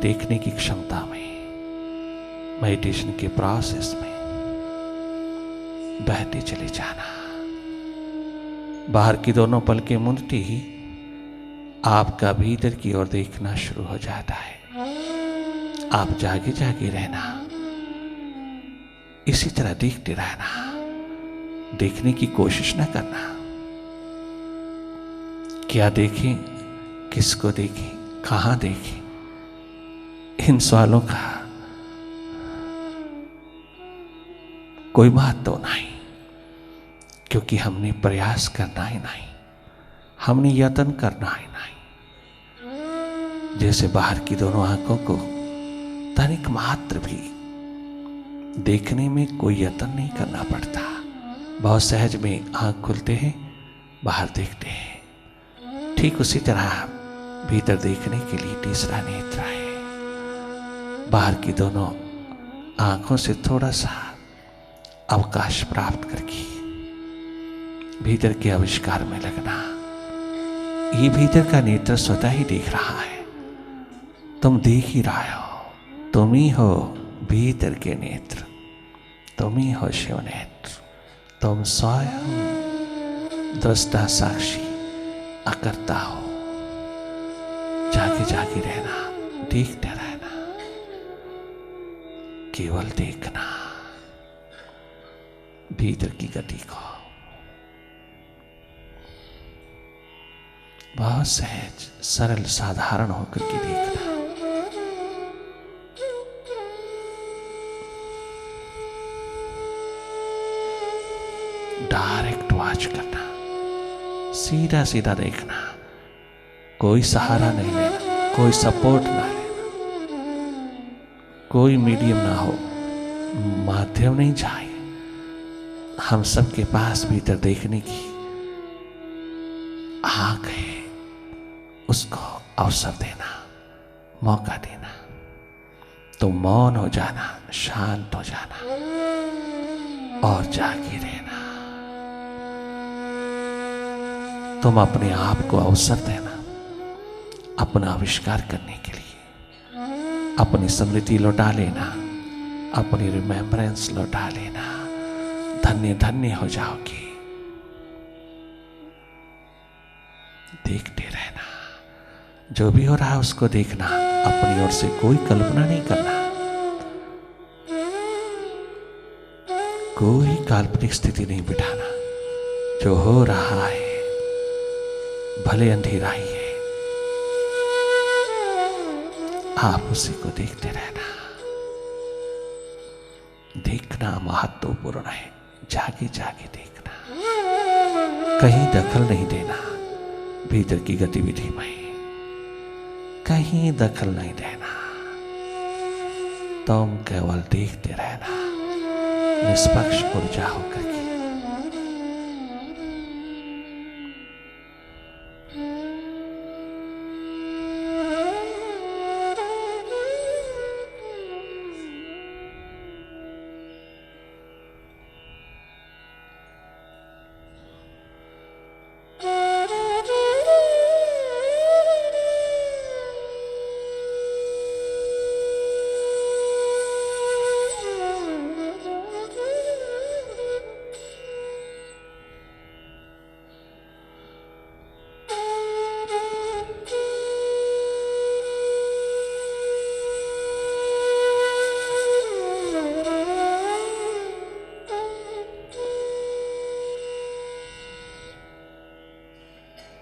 देखने की क्षमता में, मेडिटेशन के प्रोसेस में बहते चले जाना। बाहर की दोनों पलकें मूंदते ही आपका भीतर की ओर देखना शुरू हो जाता है। आप जागे जागे रहना, इसी तरह देखते रहना, देखने की कोशिश न करना। क्या देखें, किसको देखें, कहां देखें, इन सवालों का कोई महत्व तो नहीं, क्योंकि हमने प्रयास करना ही नहीं, हमने यत्न करना ही नहीं। जैसे बाहर की दोनों आंखों को तनिक मात्र भी देखने में कोई यत्न नहीं करना पड़ता, बहुत सहज में आंख खुलते हैं, बाहर देखते हैं। ठीक उसी तरह भीतर देखने के लिए तीसरा नेत्र है। बाहर की दोनों आंखों से थोड़ा सा अवकाश प्राप्त करके भीतर के आविष्कार में लगना। ये भीतर का नेत्र स्वतः ही देख रहा है, तुम देख ही रहे हो, तुम ही हो भीतर के नेत्र, तुम ही हो शिव नेत्र, तुम स्वयं दृष्टा साक्षी अकर्ता हो। जागे जागे रहना, देखते रहना, केवल देखना भीतर की गति को। बहुत सहज सरल साधारण होकर के देखना। डायरेक्ट वॉच करना, सीधा सीधा देखना, कोई सहारा नहीं लेना, कोई सपोर्ट ना लेना, कोई मीडियम ना हो, माध्यम नहीं चाहिए। हम सबके पास भीतर देखने की आंख है, उसको अवसर देना, मौका देना। तो मौन हो जाना, शांत हो जाना और जागे रहना। तुम अपने आप को अवसर देना अपना आविष्कार करने के लिए, अपनी स्मृति लौटा लेना, अपनी रिमेम्बरेंस लौटा लेना। धन्य धन्य हो जाओगे। देखते रहना, जो भी हो रहा है उसको देखना, अपनी ओर से कोई कल्पना नहीं करना, कोई काल्पनिक स्थिति नहीं बिठाना। जो हो रहा है भले अंधेरा ही है, आप उसी को देखते रहना। देखना महत्वपूर्ण है, जागे जागे देखना, कहीं दखल नहीं देना भीतर की गतिविधि में, कहीं दखल नहीं देना। तुम केवल देखते रहना, निष्पक्ष ऊर्जा होकर के।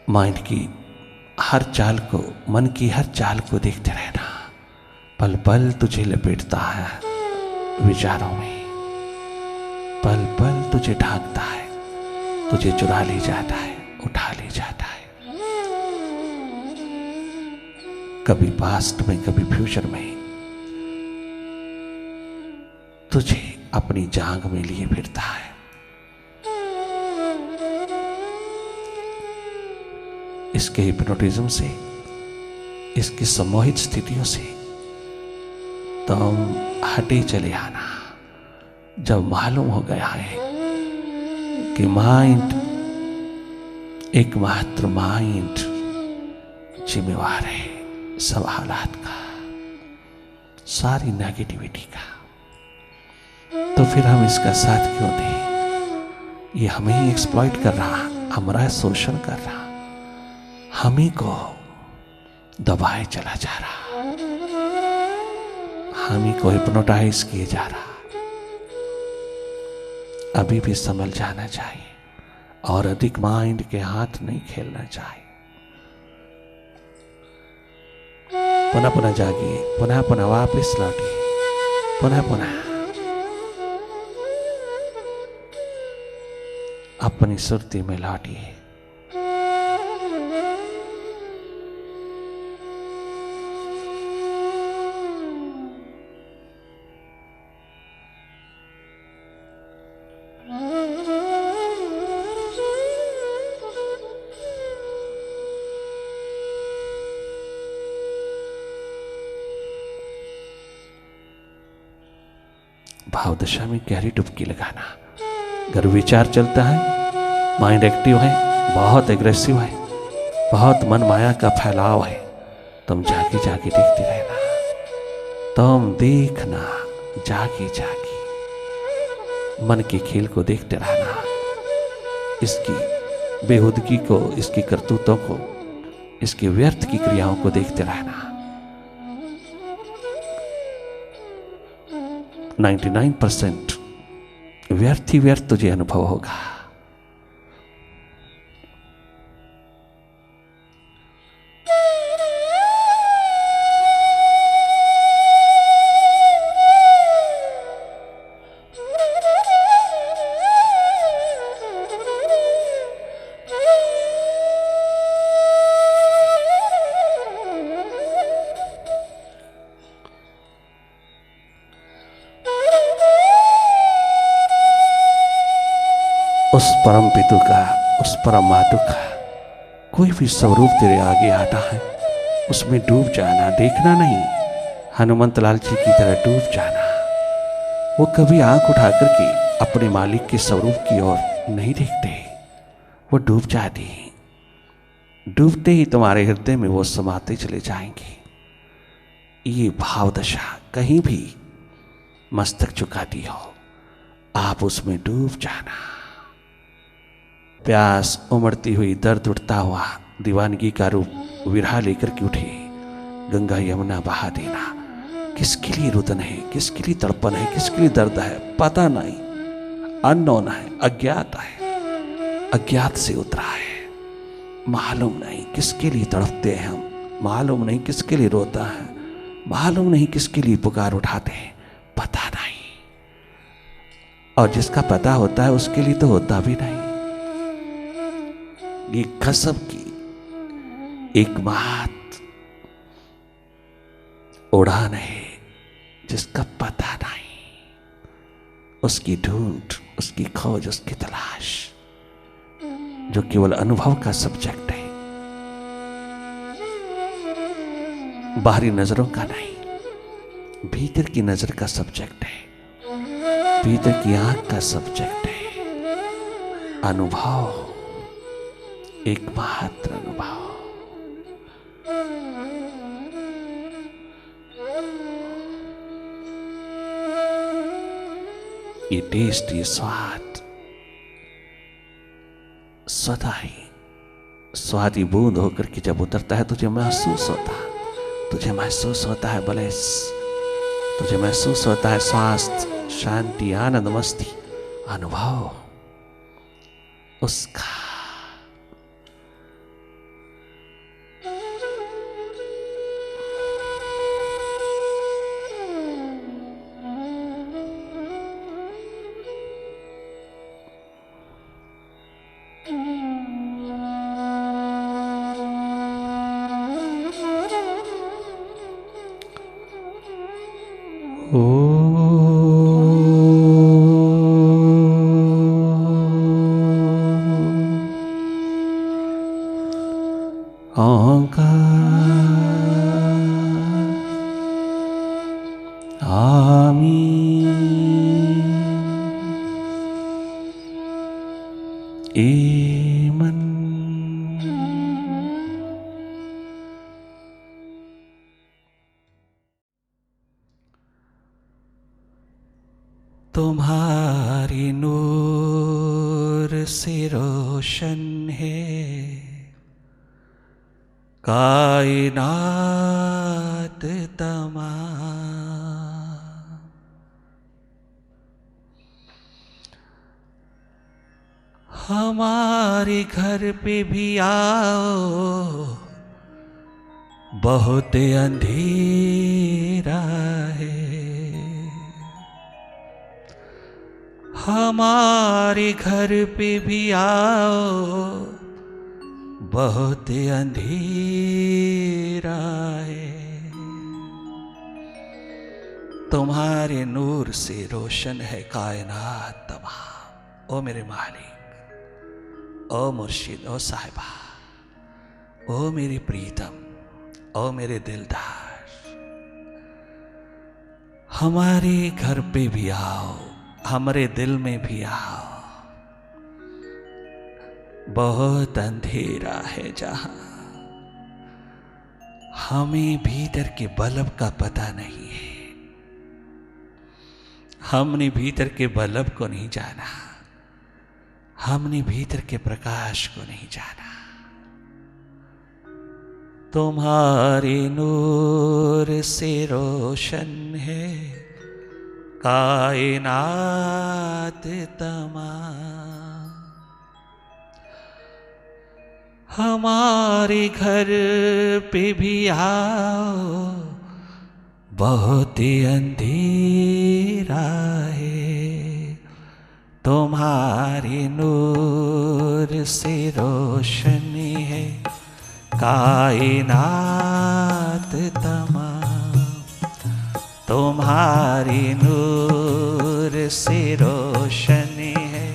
माइंड की हर चाल को, मन की हर चाल को देखते रहना। पल पल तुझे लपेटता है विचारों में, पल पल तुझे ढांकता है, तुझे चुरा ले जाता है, उठा ले जाता है। कभी पास्ट में, कभी फ्यूचर में तुझे अपनी जांग में लिए फिरता है। इसके हिप्नोटिज्म से, इसकी सम्मोहित स्थितियों से तुम हटे चले आना। जब मालूम हो गया है कि माइंड, एकमात्र माइंड जिम्मेवार है सब हालात का, सारी नेगेटिविटी का। तो फिर हम इसका साथ क्यों दें? ये हमें ही एक्सप्लॉइट कर रहा, हमारा शोषण कर रहा, हम ही को दबाए चला जा रहा, हम ही को हिप्नोटाइज किए जा रहा। अभी भी संभल जाना चाहिए और अधिक माइंड के हाथ नहीं खेलना चाहिए। पुनः पुनः जागिए, पुनः पुनः वापस लौटिए, पुनः पुनः अपनी सुरती में लौटिए। भाव दशा में गहरी डुबकी लगाना। अगर विचार चलता है, माइंड एक्टिव है, बहुत एग्रेसिव है, बहुत मन माया का फैलाव है, तुम जाके जाके देखते रहना, तुम देखना, जाके जाके मन के खेल को देखते रहना, इसकी बेहुदगी को, इसकी करतूतों को, इसकी व्यर्थ की क्रियाओं को देखते रहना। 99% व्यर्थ ही व्यर्थ तुझे अनुभव होगा। उस परम पितु का, उस परम मातु का कोई भी स्वरूप तेरे आगे आता है, उसमें डूब जाना, देखना नहीं। हनुमंत लाल जी की तरह डूब जाना। वो कभी आंख उठा करके अपने मालिक के स्वरूप की ओर नहीं देखते, वो डूब जाते हैं। डूबते ही तुम्हारे हृदय में वो समाते चले जाएंगे। ये भाव दशा कहीं भी मस्तक झुकाती हो, आप उसमें डूब जाना। प्यास उमड़ती हुई, दर्द उठता हुआ, दीवानगी का रूप विरहा लेकर के उठे, गंगा यमुना बहा देना। किसके लिए रुदन है, किसके लिए तड़पन है, किसके लिए दर्द है, पता नहीं, अननोन है, अज्ञात है, अज्ञात से उतरा है, मालूम नहीं किसके लिए तड़पते हैं हम, मालूम नहीं किसके लिए रोता है, मालूम नहीं किसके लिए पुकार उठाते हैं, पता नहीं। और जिसका पता होता है उसके लिए तो होता भी नहीं। ये कसब की एकमात्र उड़ान है जिसका पता नहीं, उसकी ढूंढ, उसकी खोज, उसकी तलाश, जो केवल अनुभव का सब्जेक्ट है, बाहरी नजरों का नहीं, भीतर की नजर का सब्जेक्ट है, भीतर की आंख का सब्जेक्ट है। अनुभव, एकमात्र अनुभव। ये टेस्ट, ये स्वाद स्वतः ही स्वादी बूंद होकर के जब उतरता है, तुझे महसूस होता है, तुझे महसूस होता है बलेस, तुझे महसूस होता है स्वास्थ्य, शांति, आनंद, मस्ती, अनुभव उसका। तुम्हारी नूर से रोशन है कायनात तमाम। हमारे घर पे भी आओ, बहुत अंधेरा है। हमारे घर पे भी आओ, बहुत अंधेरा है। तुम्हारे नूर से रोशन है कायनात तमाम। ओ मेरे मालिक, ओ मुर्शिद, ओ साहिबा, ओ मेरी प्रीतम, ओ मेरे दिलदार, हमारे घर पे भी आओ, हमारे दिल में भी आओ। बहुत अंधेरा है जहां, हमें भीतर के बल्ब का पता नहीं है। हमने भीतर के बल्ब को नहीं जाना, हमने भीतर के प्रकाश को नहीं जाना। तुम्हारे नूर से रोशन है कायनात तमाम। हमारे घर पे भी आओ, बहुत अंधेरा है। तुम्हारी नूर से रोशनी है कायनात तमाम। तुम्हारी नूर से रोशनी है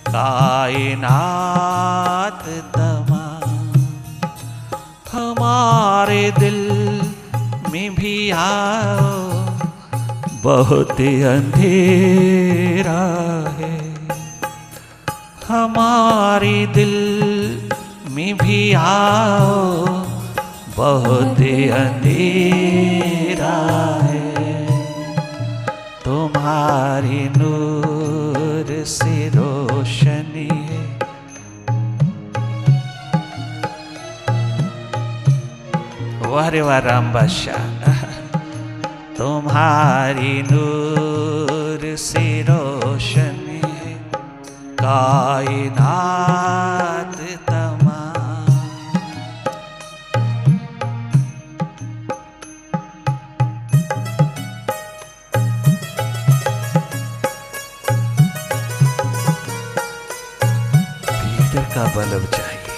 कायनात तमाम। हमारे दिल में भी आओ, बहुत अंधेरा है। हमारे दिल में भी आओ, बहुत अंधेरा है। तुम्हारी नूर से रोशनी है। वाह रे वाह राम बादशाह। तुम्हारी नूर से रोशनी है कायनात तमाम। भीतर का बल्ब चाहिए,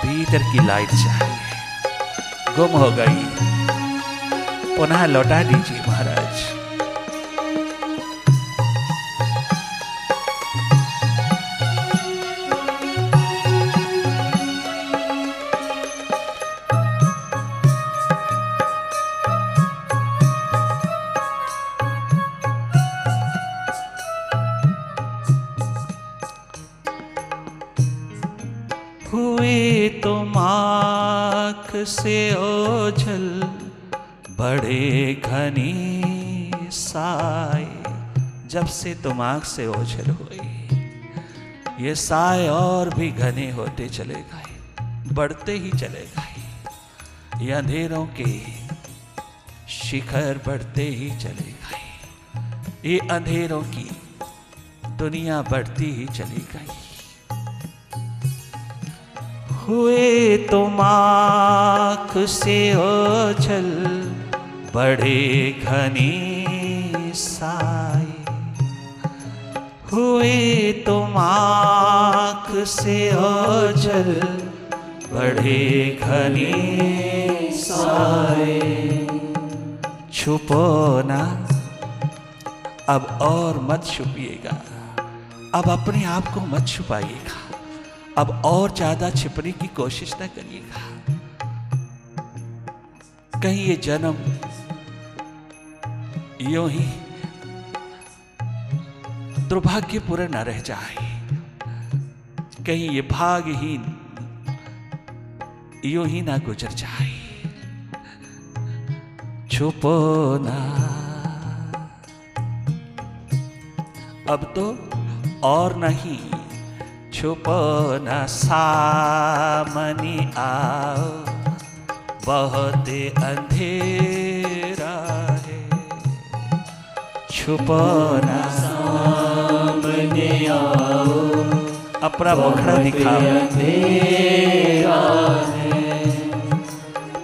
भीतर की लाइट चाहिए, गुम हो गई, पुनः लौटा दीजिए महाराज। हुए तुम आँख से ओझल, बड़े घनी साए। जब से तुम आँख से ओझल हुई, ये साए और भी घने होते चले गए, बढ़ते ही चले गए। ये अंधेरों के शिखर बढ़ते ही चले गए। ये अंधेरों की दुनिया बढ़ती ही चली गई। हुए तुम आँख से ओझल, बड़े घनी साए। हुए तुम आँख से ओझल, बड़े घनी साए। छुपो ना, अब और मत छुपिएगा। अब अपने आप को मत छुपाइएगा। अब और ज्यादा छिपने की कोशिश न करिएगा। कहीं ये जन्म यूं ही दुर्भाग्यपूर्ण न रह जाए, कहीं ये भाग्यहीन यूं ही ना गुजर जाए। छुपो ना, अब तो और नहीं, छुपो न सामने आओ, बहुत अंधेरा है। छुपो न सामने आओ, अपना मुखड़ा दिखाओ, अंधेरा है।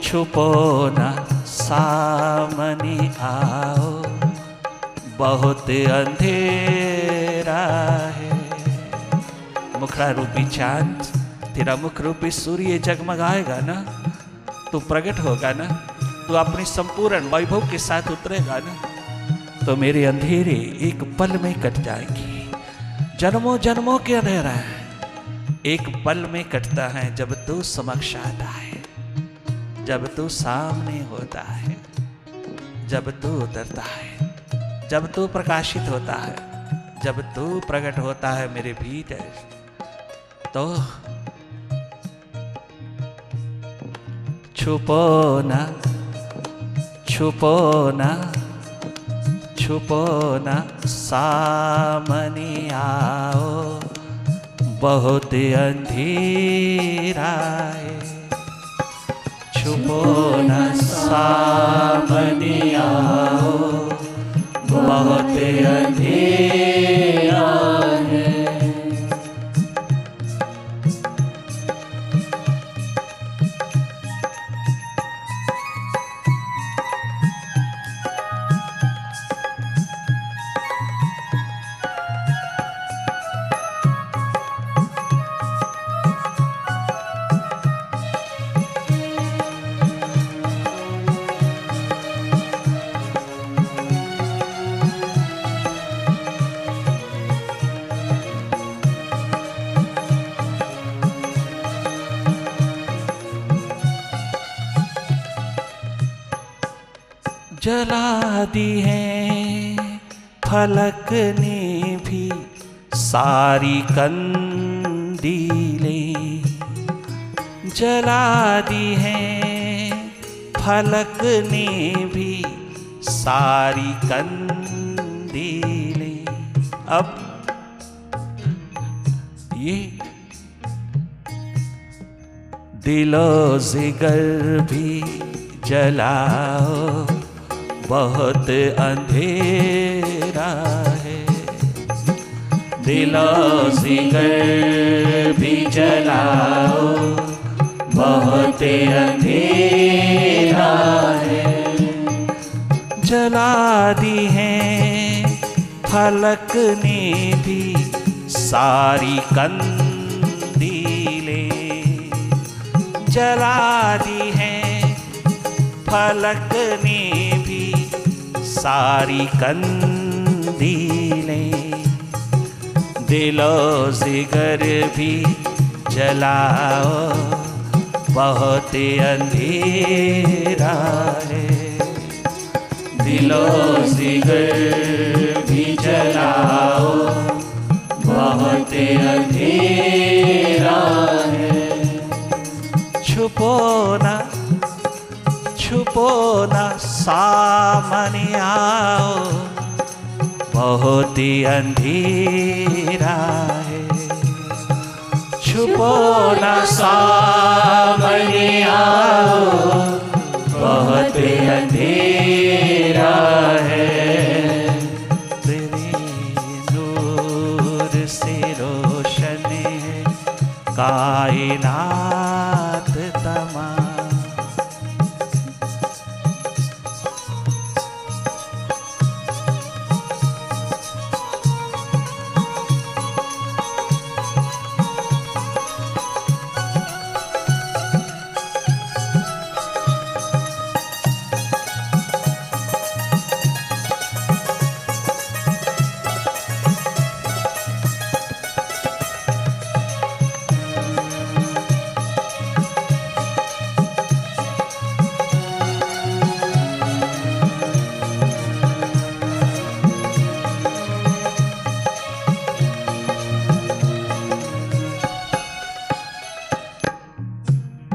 छुपो न सामने आओ, बहुत अंधेरा है। मुखड़ा रूपी चांद, तेरा मुख रूपी सूर्य जगमगाएगा ना, तू प्रकट होगा ना, तू अपनी संपूर्ण वैभव के साथ उतरेगा ना, तो मेरे अंधेरे एक पल में कट जाएंगे। जन्मों जन्मों के अंधेरा है एक पल में कटता है, जब तू समक्ष आता है, जब तू सामने होता है, जब तू उतरता है, जब तू प्रकाशित होता है, जब तू प्रकट होता है मेरे भीतर, तो छुपो ना, छुपो ना, छुपो ना सामने आओ, बहुत अंधेरा है। छुपो ना सामने आओ, बहुत अंधेरा है। जला दी है फलक ने भी सारी कंदीलें, जला दी है फलक ने भी सारी कंदीलें। अब ये दिलो जिगर भी जलाओ, बहुत अंधेरा है। दिलो जिगर भी जलाओ, बहुत अंधेरा है। जला दी है फलक ने भी सारी कंदीलें, जला दी है फलक ने भी सारी कंदीलें। दिलो जिगर भी जलाओ, बहुत अंधेरा है। दिलो जिगर भी जलाओ, बहुत अंधेरा है। छुपो ना, छुपो ना सामने आओ, बहुत अंधेरा है। छुपो ना सामने आओ, बहुत अंधेरा है। तेरे नूर से रोशन है कायनात तमाम।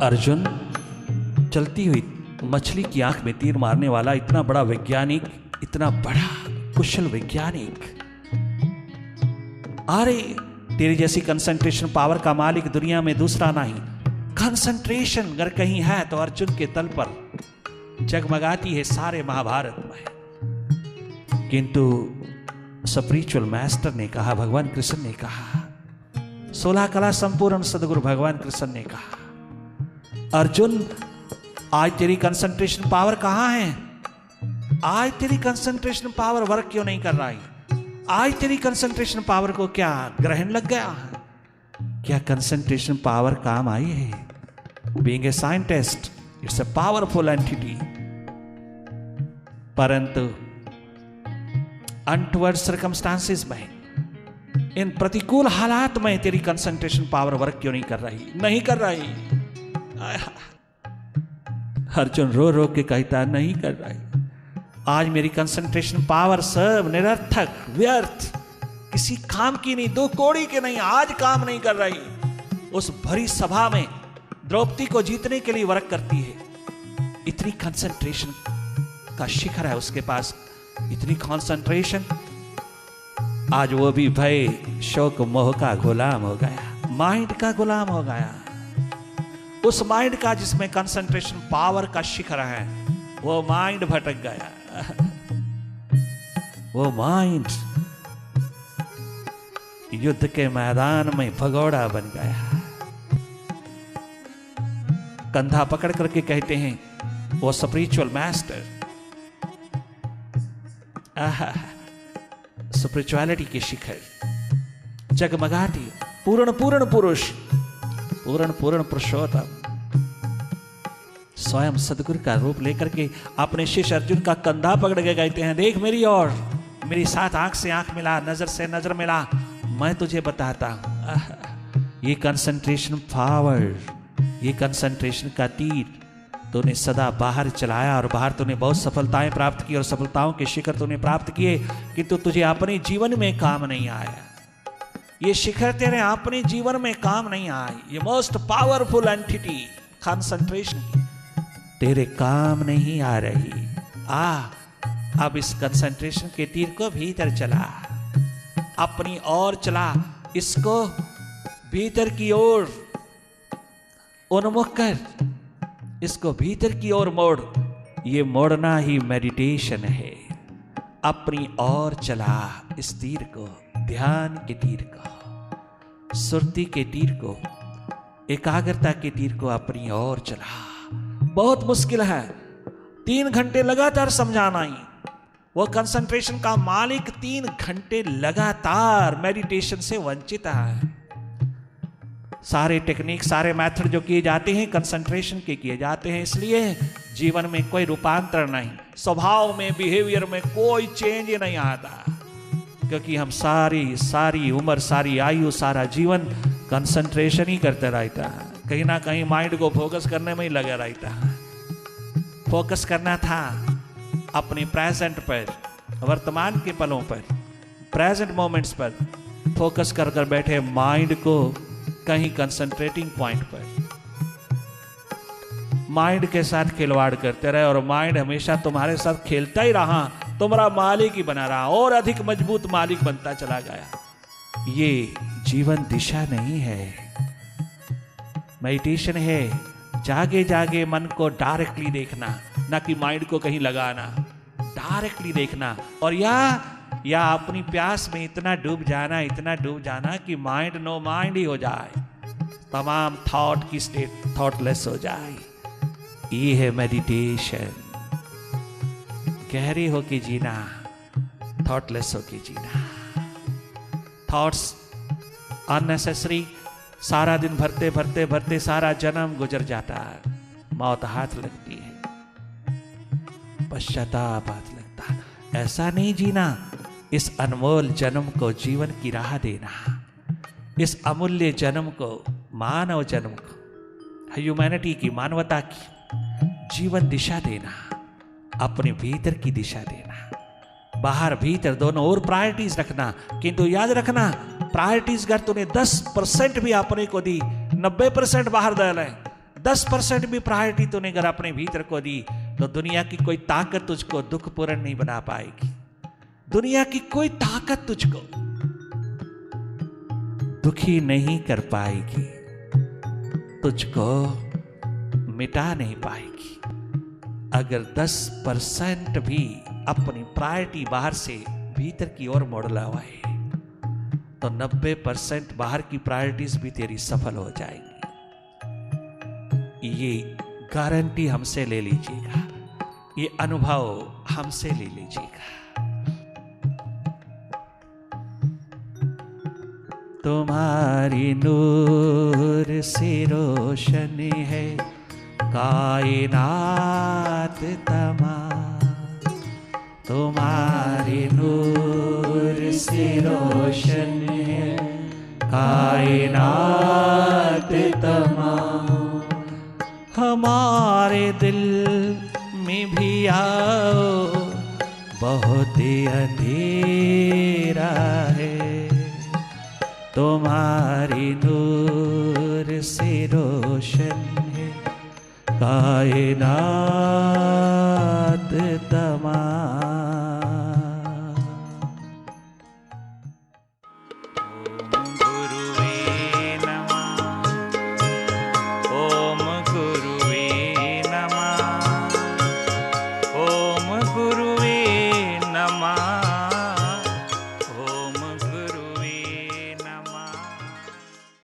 अर्जुन, चलती हुई मछली की आंख में तीर मारने वाला इतना बड़ा वैज्ञानिक, इतना बड़ा कुशल वैज्ञानिक अरे तेरी जैसी कंसंट्रेशन पावर का मालिक दुनिया में दूसरा नहीं। कंसंट्रेशन अगर कहीं है तो अर्जुन के तल पर जगमगाती है सारे महाभारत में। किंतु स्पिरिचुअल मास्टर ने कहा, भगवान कृष्ण ने कहा, 16 कला संपूर्ण सदगुरु भगवान कृष्ण ने कहा, अर्जुन आज तेरी कंसंट्रेशन पावर कहां है? आज तेरी कंसंट्रेशन पावर वर्क क्यों नहीं कर रहा है? आज तेरी कंसंट्रेशन पावर को क्या ग्रहण लग गया? क्या कंसंट्रेशन पावर काम आई है? Being a scientist, it's a powerful entity, परंतु अनटुवर्ड सर्कमस्टांसेस में, इन प्रतिकूल हालात में तेरी कंसंट्रेशन पावर वर्क क्यों नहीं कर रही? नहीं कर रही। अर्जुन रो रो के कहता, नहीं कर रही। आज मेरी कंसंट्रेशन पावर सब निरर्थक, व्यर्थ, किसी काम की नहीं, 2 कौड़ी के नहीं, आज काम नहीं कर रही। उस भरी सभा में द्रौपदी को जीतने के लिए वर्क करती है। इतनी कंसंट्रेशन का शिखर है उसके पास, इतनी कंसंट्रेशन। आज वो भी भय शोक मोह का गुलाम हो गया, माइंड का गुलाम हो गया। उस माइंड का जिसमें कंसंट्रेशन पावर का शिखर है, वो माइंड भटक गया। वो माइंड युद्ध के मैदान में भगोड़ा बन गया। कंधा पकड़ करके कहते हैं वो स्पिरिचुअल मास्टर, स्पिरिचुअलिटी के शिखर जगमगाती पूर्ण पूर्ण पुरुष, पूर्ण पूर्ण पुरुषोत्तम स्वयं सदगुरु का रूप लेकर के अपने शिष्य अर्जुन का कंधा पकड़ के कहते हैं, देख मेरी ओर, मेरी साथ आंख से आंख मिला, नजर से नजर मिला, मैं तुझे बताता हूं। ये कंसंट्रेशन पावर, ये कंसंट्रेशन का तीर तूने सदा बाहर चलाया और बाहर तूने बहुत सफलताएं प्राप्त की और सफलताओं के शिखर तूने प्राप्त किए, किंतु तुझे अपने जीवन में काम नहीं आया। ये शिखर तेरे अपने जीवन में काम नहीं आए। ये मोस्ट पावरफुल एंटिटी कंसंट्रेशन तेरे काम नहीं आ रही। अब इस कंसंट्रेशन के तीर को भीतर चला, अपनी ओर चला, इसको भीतर की ओर उन्मुख कर, इसको भीतर की ओर मोड़। ये मोड़ना ही मेडिटेशन है। अपनी ओर चला इस तीर को, ध्यान के तीर को, सुरती के तीर को, एकाग्रता के तीर को अपनी ओर चला। बहुत मुश्किल है, 3 घंटे लगातार समझाना ही। वो कंसंट्रेशन का मालिक 3 घंटे लगातार मेडिटेशन से वंचित है। सारे टेक्निक, सारे मेथड जो किए जाते हैं कंसंट्रेशन के किए जाते हैं, इसलिए जीवन में कोई रूपांतर नहीं, स्वभाव में, बिहेवियर में कोई चेंज नहीं आता, क्योंकि हम सारी उम्र, सारी आयु, सारा जीवन कंसंट्रेशन ही करते रहता है। कहीं ना कहीं माइंड को फोकस करने में ही लगा रहता है। फोकस करना था अपने प्रेजेंट पर, वर्तमान के पलों पर, प्रेजेंट मोमेंट्स पर फोकस कर कर बैठे माइंड को कहीं कंसंट्रेटिंग पॉइंट पर। माइंड के साथ खिलवाड़ करते रहे और माइंड हमेशा तुम्हारे साथ खेलता ही रहा, तुम्हारा मालिक ही बना रहा, और अधिक मजबूत मालिक बनता चला गया। ये जीवन दिशा नहीं है, मेडिटेशन है। जागे जागे मन को डायरेक्टली देखना, ना कि माइंड को कहीं लगाना, डायरेक्टली देखना। और या अपनी प्यास में इतना डूब जाना, इतना डूब जाना कि माइंड नो माइंड ही हो जाए, तमाम थॉट की स्टेट थॉटलेस हो जाए। ये है मेडिटेशन। गहरे होके जीना, थॉटलेस होके जीना। थॉट्स अननेसेसरी, सारा दिन भरते भरते भरते सारा जन्म गुजर जाता है, मौत हाथ लगती है, पश्चाताप हाथ लगता है। ऐसा नहीं जीना। इस अनमोल जन्म को जीवन की राह देना, इस अमूल्य जन्म को, मानव जन्म को, ह्यूमैनिटी की, मानवता की जीवन दिशा देना, अपने भीतर की दिशा देना। बाहर भीतर दोनों और प्रायोरिटीज रखना, किंतु याद रखना प्रायोरिटीज अगर तूने 10% भी अपने को दी, 90% बाहर डाले, 10% भी प्रायोरिटी तूने अगर अपने भीतर को दी, तो दुनिया की कोई ताकत तुझको दुख पूर्ण नहीं बना पाएगी। दुनिया की कोई ताकत तुझको दुखी नहीं कर पाएगी, तुझको मिटा नहीं पाएगी। अगर 10% भी अपनी प्रायोरिटी बाहर से भीतर की ओर मोड़ लाए तो 90% बाहर की प्रायोरिटीज भी तेरी सफल हो जाएंगी। ये गारंटी हमसे ले लीजिएगा, ये अनुभव हमसे ले लीजिएगा। तुम्हारी नूर से रोशन है कायनात तमाम, तुम्हारी नूर से रोशन है कायनात तमाम। हमारे दिल में भी आओ, बहुत अंधेरा है, तुम्हारी नूर से रोशन है कायनात तमाम।